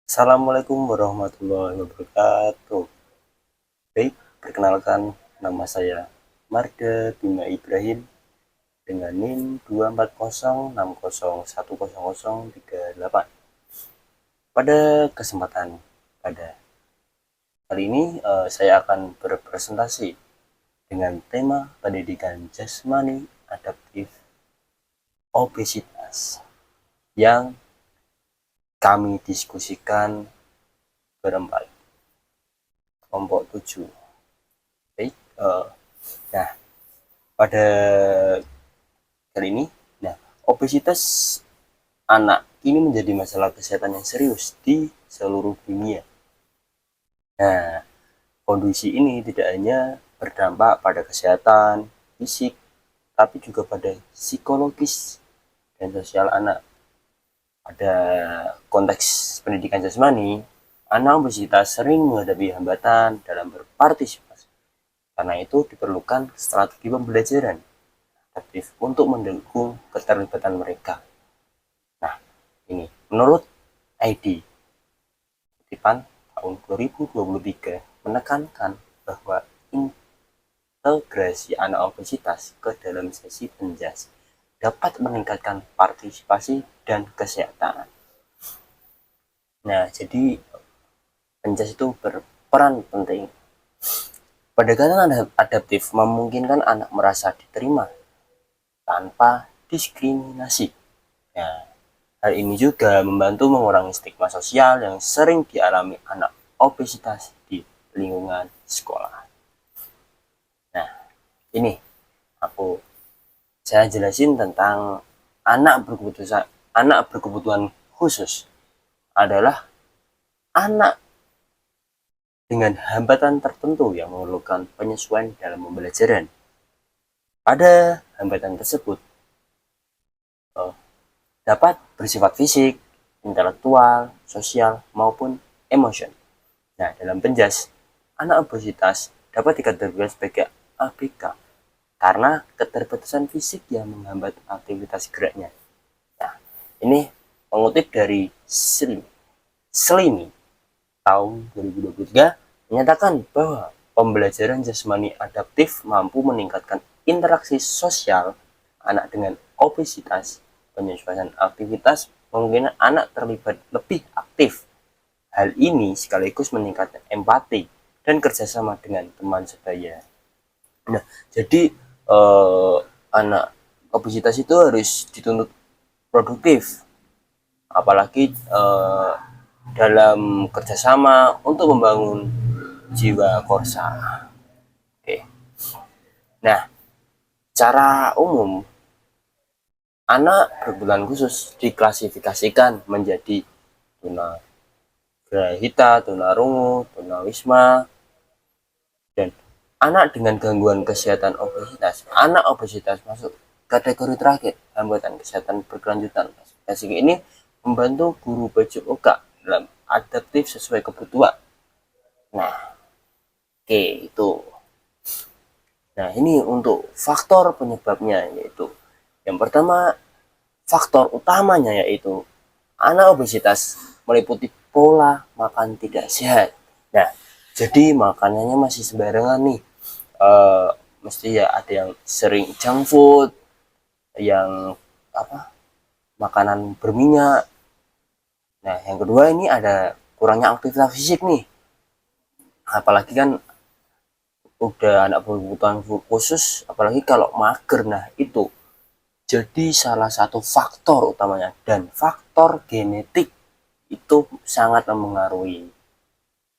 Assalamualaikum warahmatullahi wabarakatuh. Baik, perkenalkan nama saya Marda Bima Ibrahim dengan NIM 24060101038. Pada kesempatan pada kali ini saya akan berpresentasi dengan tema pendidikan jasmani adaptif obesitas yang kami diskusikan berempat, kelompok 7. Baik, nah pada kali ini, obesitas anak ini menjadi masalah kesehatan yang serius di seluruh dunia. Nah, kondisi ini tidak hanya berdampak pada kesehatan fisik, tapi juga pada psikologis dan sosial anak. Pada konteks pendidikan jasmani, anak obesitas sering menghadapi hambatan dalam berpartisipasi. Karena itu diperlukan strategi pembelajaran aktif untuk mendukung keterlibatan mereka. Nah, ini menurut ID kutipan tahun 2023 menekankan bahwa integrasi anak obesitas ke dalam sesi penjas dapat meningkatkan partisipasi dan kesehatan. Nah, jadi penjas itu berperan penting. Pendekatan adaptif memungkinkan anak merasa diterima tanpa diskriminasi. Nah, hal ini juga membantu mengurangi stigma sosial yang sering dialami anak obesitas di lingkungan sekolah. Nah, ini saya jelasin tentang anak berkebutuhan khusus adalah anak dengan hambatan tertentu yang memerlukan penyesuaian dalam pembelajaran. Pada hambatan tersebut dapat bersifat fisik, intelektual, sosial, maupun emosi. Nah, dalam penjas, anak obesitas dapat dikategorikan sebagai ABK karena keterbatasan fisik yang menghambat aktivitas geraknya. Nah, ini mengutip dari Slimy tahun 2023 menyatakan bahwa pembelajaran jasmani adaptif mampu meningkatkan interaksi sosial anak dengan obesitas. Penyesuaian aktivitas memungkinkan anak terlibat lebih aktif. Hal ini sekaligus meningkatkan empati dan kerjasama dengan teman sebaya. Nah, jadi anak obesitas itu harus dituntut produktif, apalagi dalam kerjasama untuk membangun jiwa korsa. Oke. Nah, secara umum anak berkebutuhan khusus diklasifikasikan menjadi tunagrahita, tunarungu, tunawisma, dan anak dengan gangguan kesehatan obesitas. Anak obesitas masuk kategori terakhir, hambatan kesehatan berkelanjutan. Klasifikasi ini membantu guru baju oka dalam adaptif sesuai kebutuhan. Nah, oke, itu. Nah, ini untuk faktor penyebabnya, yaitu yang pertama, faktor utamanya yaitu anak obesitas meliputi pola makan tidak sehat. Nah, jadi makanannya masih sembarangan nih. Mesti ya ada yang sering junk food, yang makanan berminyak. Nah, yang kedua ini ada kurangnya aktivitas fisik nih. Apalagi kan udah anak berkebutuhan khusus, apalagi kalau mager. Nah, itu jadi salah satu faktor utamanya, dan faktor genetik itu sangat mempengaruhi,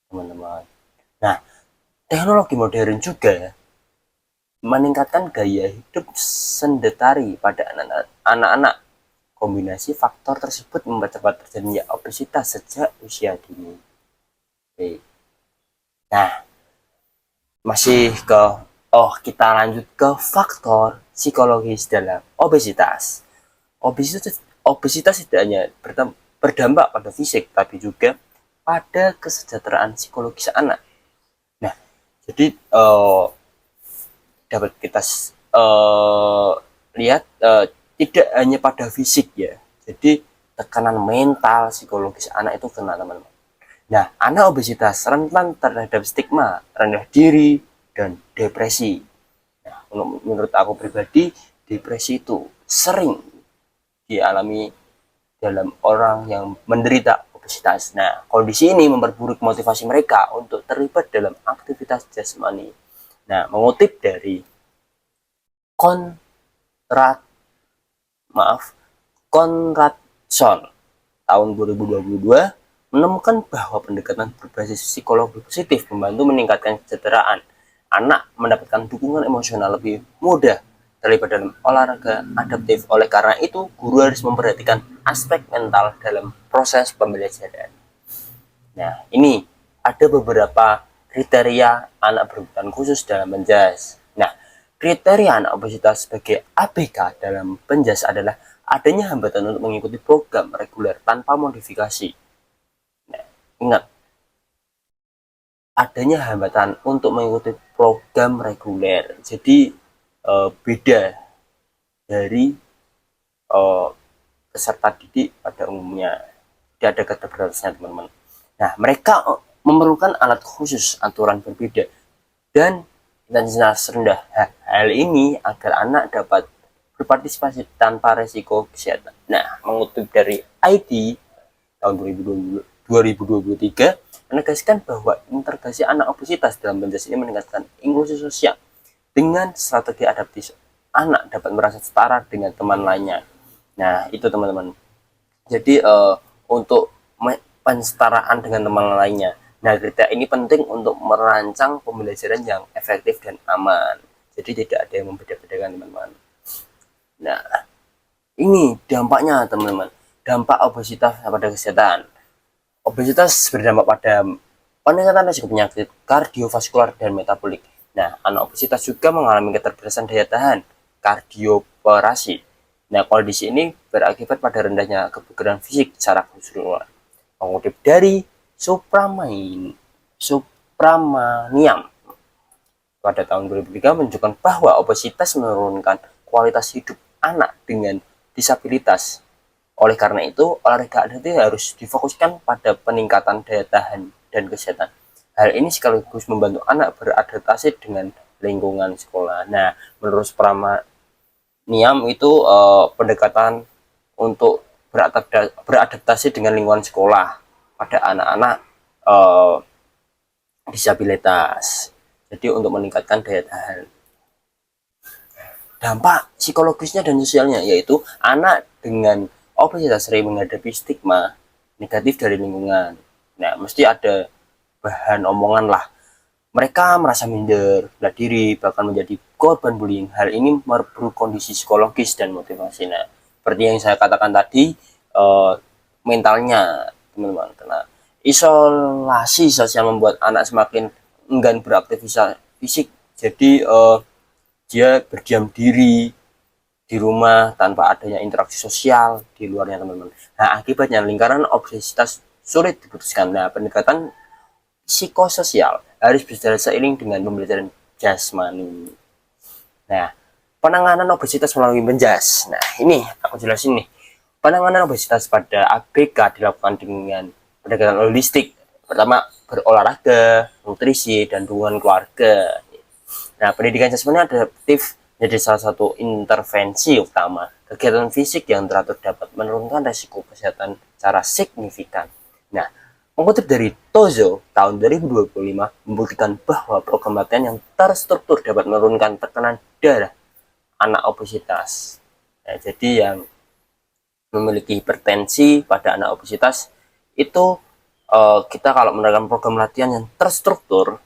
teman-teman. Nah, teknologi modern juga meningkatkan gaya hidup sedentari pada anak-anak. Kombinasi faktor tersebut mempercepat terjadinya obesitas sejak usia dini. Oke. Nah, kita lanjut ke faktor psikologis dalam obesitas. Obesitas tidak hanya berdampak pada fisik, tapi juga pada kesejahteraan psikologis anak. Nah, jadi dapat kita lihat tidak hanya pada fisik ya. Jadi tekanan mental, psikologis anak itu kena, teman-teman. Nah, anak obesitas rentan terhadap stigma, rendah diri, dan depresi. Nah, menurut aku pribadi, depresi itu sering dialami dalam orang yang menderita obesitas. Nah, kondisi ini memperburuk motivasi mereka untuk terlibat dalam aktivitas jasmani. Nah, mengutip dari Konrad, Konradson tahun 2022 menemukan bahwa pendekatan berbasis psikologi positif membantu meningkatkan kesejahteraan anak, mendapatkan dukungan emosional lebih mudah terlibat dalam olahraga adaptif. Oleh karena itu, guru harus memperhatikan aspek mental dalam proses pembelajaran. Nah, ini ada beberapa kriteria anak berkebutuhan khusus dalam penjas. Nah, kriteria anak obesitas sebagai ABK dalam penjas adalah adanya hambatan untuk mengikuti program reguler tanpa modifikasi. Nah, ingat, adanya hambatan untuk mengikuti program reguler. Jadi beda dari peserta didik pada umumnya. Tidak ada kata beratasnya, teman-teman. Nah, mereka memerlukan alat khusus, aturan berbeda, dan intensitas rendah. Hal ini agar anak dapat berpartisipasi tanpa resiko kesehatan. Nah, mengutip dari ID tahun 2023 menegaskan bahwa integrasi anak obesitas dalam penjas ini meningkatkan inklusi sosial dengan strategi adaptif. Anak dapat merasa setara dengan teman lainnya. Nah, itu teman-teman. Jadi untuk pensetaraan dengan teman lainnya. Nah, kriteria ini penting untuk merancang pembelajaran yang efektif dan aman. Jadi tidak ada yang membeda-bedakan, teman-teman. Nah, ini dampaknya, teman-teman. Dampak obesitas pada kesehatan. Obesitas berdampak pada peningkatan risiko penyakit kardiovaskular dan metabolik. Nah, anak obesitas juga mengalami keterbatasan daya tahan kardiospirasi. Nah, kondisi ini berakibat pada rendahnya kebugaran fisik secara keseluruhan. Mengutip dari Supramaniam pada tahun 2003 menunjukkan bahwa obesitas menurunkan kualitas hidup anak dengan disabilitas. Oleh karena itu, olahraga adaptif harus difokuskan pada peningkatan daya tahan dan kesehatan. Hal ini sekaligus membantu anak beradaptasi dengan lingkungan sekolah. Nah, menurut Pramaniam itu pendekatan untuk beradaptasi dengan lingkungan sekolah pada anak-anak disabilitas. Jadi untuk meningkatkan daya tahan. Dampak psikologisnya dan sosialnya yaitu anak dengan obesitas sering menghadapi stigma negatif dari lingkungan. Nah, mesti ada bahan omongan lah. Mereka merasa minder, bela diri, bahkan menjadi korban bullying. Hal ini memperburuk kondisi psikologis dan motivasi. Nah, seperti yang saya katakan tadi, mentalnya, teman-teman, karena isolasi sosial membuat anak semakin enggan beraktivitas fisik. Jadi, dia berdiam diri di rumah tanpa adanya interaksi sosial di luarnya, teman-teman. Nah, akibatnya lingkaran obesitas sulit diputuskan. Nah, pendekatan psikososial harus berjalan seiring dengan pembelajaran jasmani. Nah, penanganan obesitas melalui penjas. Nah, ini aku jelasin nih. Penanganan obesitas pada ABK dilakukan dengan pendekatan holistik. Pertama, berolahraga, nutrisi, dan dukungan keluarga. Nah, pendidikan jasmani adaptif jadi salah satu intervensi utama. Kegiatan fisik yang teratur dapat menurunkan resiko kesehatan secara signifikan. Nah, mengutip dari Tozo tahun 2025 membuktikan bahwa program latihan yang terstruktur dapat menurunkan tekanan darah anak obesitas. Nah, jadi yang memiliki hipertensi pada anak obesitas itu kita kalau menerapkan program latihan yang terstruktur,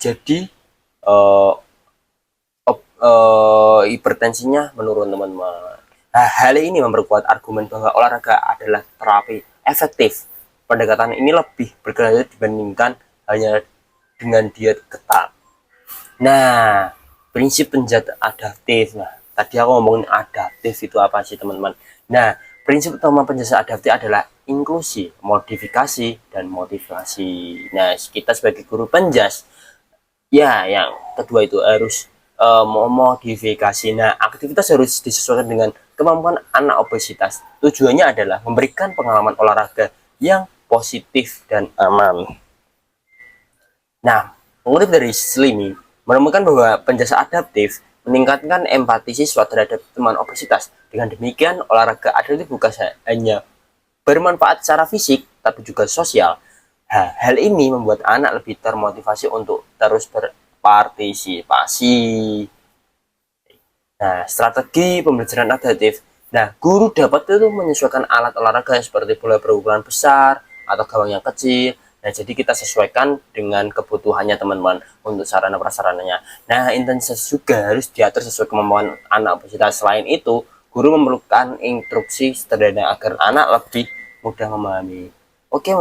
jadi hipertensinya menurun, teman-teman. Nah, hal ini memperkuat argumen bahwa olahraga adalah terapi efektif. Pendekatan ini lebih berkelanjutan dibandingkan hanya dengan diet ketat. Nah, prinsip penjat adaptif. Nah, tadi aku ngomongin adaptif itu apa sih, teman-teman? Nah, prinsip utama penjelasan adaptif adalah inklusi, modifikasi, dan motivasi. Nah, kita sebagai guru penjas, ya, yang kedua itu harus memodifikasi. Nah, aktivitas harus disesuaikan dengan kemampuan anak obesitas. Tujuannya adalah memberikan pengalaman olahraga yang positif dan aman. Nah, mengutip dari Slimy, menemukan bahwa penjelasan adaptif meningkatkan empati siswa terhadap teman obesitas. Dengan demikian, olahraga adaptif bukan hanya bermanfaat secara fisik, tapi juga sosial. Hal ini membuat anak lebih termotivasi untuk terus berpartisipasi. Nah, strategi pembelajaran adaptif. Nah, guru dapat itu menyesuaikan alat olahraga seperti bola berukuran besar atau gawang yang kecil. Nah, jadi kita sesuaikan dengan kebutuhannya teman-teman untuk sarana prasarananya. Nah, intensitas juga harus diatur sesuai kemampuan anak obesitas. Selain itu, guru memerlukan instruksi sederhana agar anak lebih mudah memahami. Oke,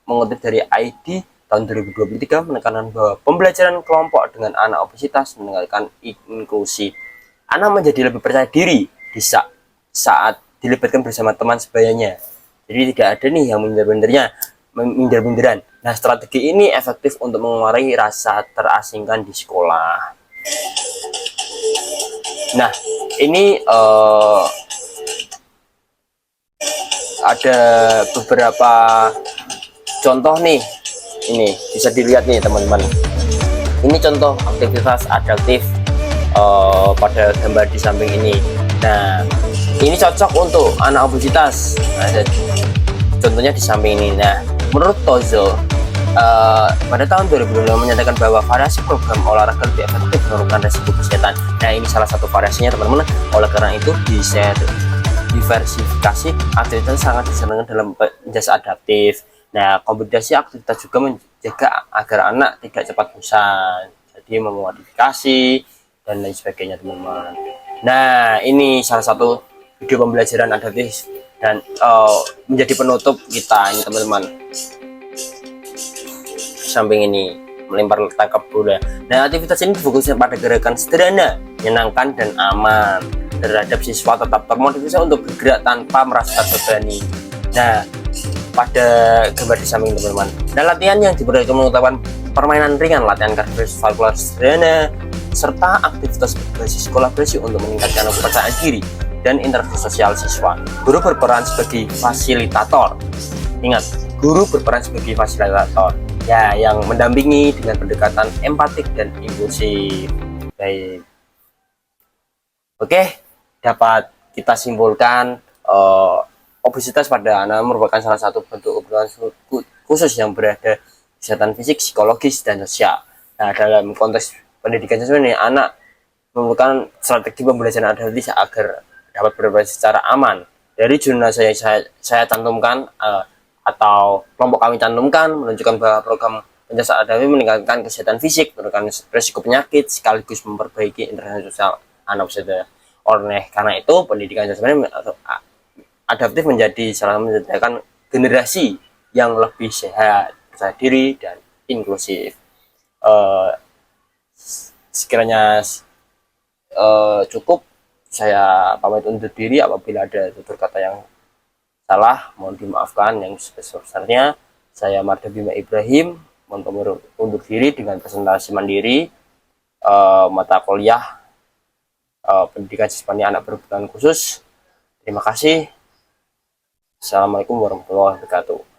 mengutip dari ID tahun 2023 menekankan bahwa pembelajaran kelompok dengan anak obesitas meningkatkan inklusi. Anak menjadi lebih percaya diri di saat dilibatkan bersama teman sebayanya. Jadi tidak ada nih yang minder-minderan. Nah, strategi ini efektif untuk mengurangi rasa terasingkan di sekolah. Nah, ini ada beberapa contoh nih. Ini bisa dilihat nih teman-teman. Ini contoh aktivitas adaptif pada gambar di samping ini. Nah, ini cocok untuk anak obesitas. Nah, contohnya di samping ini. Nah, menurut Tozo, pada tahun 2005 menyatakan bahwa variasi program olahraga lebih efektif menurunkan resiko kesehatan. Nah, ini salah satu variasinya teman-teman. Oleh karena itu, diversifikasi aktivitas sangat disenangi dalam penjelasan adaptif. Nah, kombinasi aktivitas juga menjaga agar anak tidak cepat bosan. Jadi memodifikasi dan lain sebagainya teman-teman. Nah, ini salah satu video pembelajaran adaptif dan menjadi penutup kita ini teman-teman. Samping ini melempar tangkap bola. Nah, aktivitas ini fokusnya pada gerakan sederhana, menyenangkan dan aman terhadap siswa tetap termotivasi untuk bergerak tanpa merasa terbebani. Nah, pada gambar di samping teman-teman. Dan latihan yang diberikan mengutamakan permainan ringan, latihan kardiovaskular sederhana, serta aktivitas berbasis kolaborasi untuk meningkatkan kepercayaan diri dan interaksi sosial siswa. Guru berperan sebagai fasilitator. Ingat, guru berperan sebagai fasilitator. Ya, yang mendampingi dengan pendekatan empatik dan inklusif. Baik. Oke, dapat kita simpulkan obesitas pada anak merupakan salah satu bentuk kebutuhan khusus yang berada kesehatan fisik, psikologis, dan sosial. Nah, dalam konteks pendidikan sebenarnya anak memerlukan strategi pembelajaran adaptif agar dapat berbasis secara aman. Dari jurnal saya cantumkan atau kelompok kami cantumkan menunjukkan bahwa program penjelasan adaptif meningkatkan kesehatan fisik, menurunkan risiko penyakit, sekaligus memperbaiki interaksi sosial anak obesitas. Oleh karena itu, pendidikan sebenarnya adaptif menjadi salah satu menciptakan generasi yang lebih sehat, percaya diri, dan inklusif. Sekiranya cukup, saya pamit undur diri. Apabila ada tutur kata yang salah, mohon dimaafkan yang sebesar-besarnya. Saya Marda Bima Ibrahim, mohon undur diri dengan presentasi mandiri mata kuliah pendidikan siswani anak berkebutuhan khusus. Terima kasih. Assalamualaikum warahmatullahi wabarakatuh.